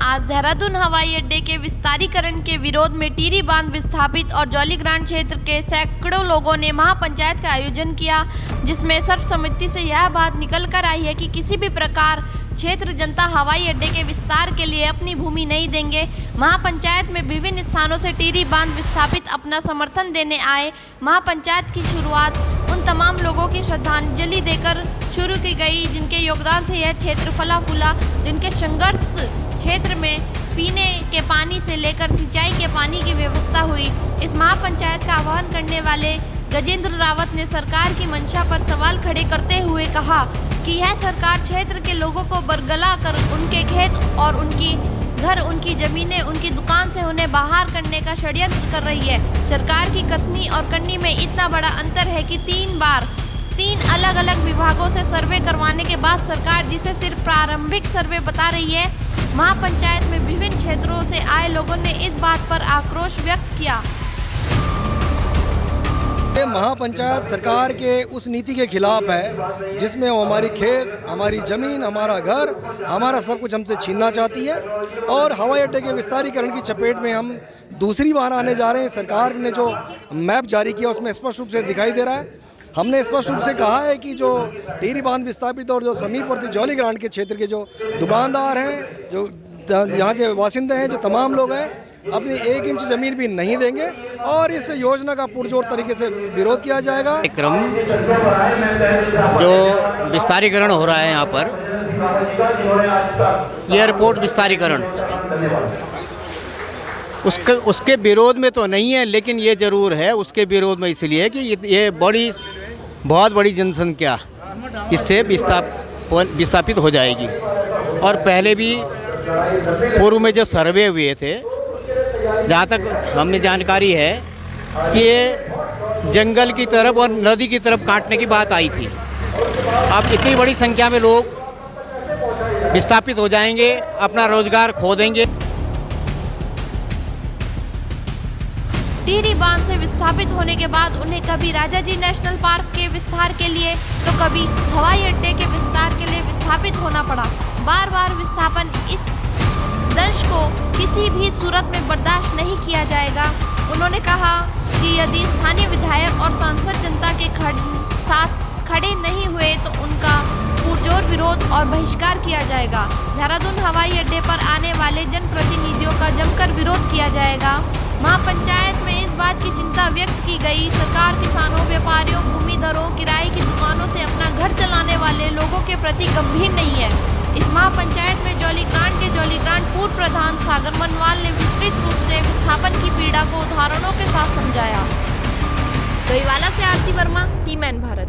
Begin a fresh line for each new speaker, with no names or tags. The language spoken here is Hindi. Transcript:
आज देहरादून हवाई अड्डे के विस्तारीकरण के विरोध में टिहरी बांध विस्थापित और जौलीग्रांट क्षेत्र के सैकड़ों लोगों ने महापंचायत का आयोजन किया, जिसमें सर्वसम्मति से यह बात निकल कर आई है कि किसी भी प्रकार क्षेत्र जनता हवाई अड्डे के विस्तार के लिए अपनी भूमि नहीं देंगे। महापंचायत में विभिन्न स्थानों से टिहरी बांध विस्थापित अपना समर्थन देने आए। महापंचायत की शुरुआत उन तमाम लोगों की श्रद्धांजलि देकर शुरू की गई जिनके योगदान से यह क्षेत्र फला फूला, जिनके संघर्ष क्षेत्र में पीने के पानी से लेकर सिंचाई के पानी की व्यवस्था हुई। इस महापंचायत का आह्वान करने वाले गजेंद्र रावत ने सरकार की मंशा पर सवाल खड़े करते हुए कहा कि यह सरकार क्षेत्र के लोगों को बरगला कर उनके खेत और उनकी घर, उनकी जमीनें, उनकी दुकान से उन्हें बाहर करने का षड्यंत्र कर रही है। सरकार की कथनी और करनी में इतना बड़ा अंतर है कि 3 अलग अलग विभागों से सर्वे करवाने के बाद सरकार जिसे सिर्फ प्रारंभिक सर्वे बता रही है। महापंचायत में विभिन्न क्षेत्रों से आए लोगों ने इस बात पर आक्रोश व्यक्त किया।
महापंचायत सरकार के उस नीति के खिलाफ है जिसमें वो हमारी खेत, हमारी ज़मीन, हमारा घर, हमारा सब कुछ हमसे छीनना चाहती है। और हवाई अड्डे के विस्तारीकरण की चपेट में हम दूसरी बार आने जा रहे हैं। सरकार ने जो मैप जारी किया उसमें स्पष्ट रूप से दिखाई दे रहा है। हमने स्पष्ट रूप से कहा है कि जो टिहरी बांध विस्थापित और जो समीपवर्ती जौलीग्रांट के क्षेत्र के जो दुकानदार हैं, जो यहाँ के वासिंदे हैं, जो तमाम लोग हैं, अपनी 1 इंच ज़मीन भी नहीं देंगे और इस योजना का पुरजोर तरीके से विरोध किया जाएगा।
क्रम जो विस्तारीकरण हो रहा है यहाँ पर, एयरपोर्ट विस्तारीकरण, उसके विरोध में तो नहीं है, लेकिन ये ज़रूर है उसके विरोध में इसलिए कि ये बहुत बड़ी जनसंख्या इससे विस्थापित हो जाएगी। और पहले भी पूर्व में जो सर्वे हुए थे, जहाँ तक हमें जानकारी है कि ये जंगल की तरफ और नदी की तरफ काटने की बात आई थी। अब इतनी बड़ी संख्या में लोग विस्थापित हो जाएंगे, अपना रोजगार खो देंगे।
टिहरी बांध से विस्थापित होने के बाद उन्हें कभी राजाजी नेशनल पार्क के विस्तार के लिए तो कभी हवाई अड्डे के विस्तार के लिए विस्थापित होना पड़ा। बार बार विस्थापन, इस दंश को किसी भी सूरत में बर्दाश्त नहीं किया जाएगा। उन्होंने कहा कि यदि स्थानीय विधायक और सांसद जनता के साथ खड़े नहीं हुए तो उनका पुरजोर विरोध और बहिष्कार किया जाएगा। देहरादून हवाई अड्डे पर आने वाले जनप्रतिनिधियों का जमकर विरोध किया जाएगा। महापंचायत में इस बात की चिंता व्यक्त की गई, सरकार किसानों, व्यापारियों, भूमिधरों, किराए की दुकानों से अपना घर चलाने वाले लोगों के प्रति गंभीर नहीं है। इस महापंचायत में जौलीग्रांट पूर्व प्रधान सागर मनवाल ने विस्तृत रूप से विस्थापन की पीड़ा को उदाहरणों के साथ समझाया। डोईवाला से आरती वर्मा, टीएमएन भारत।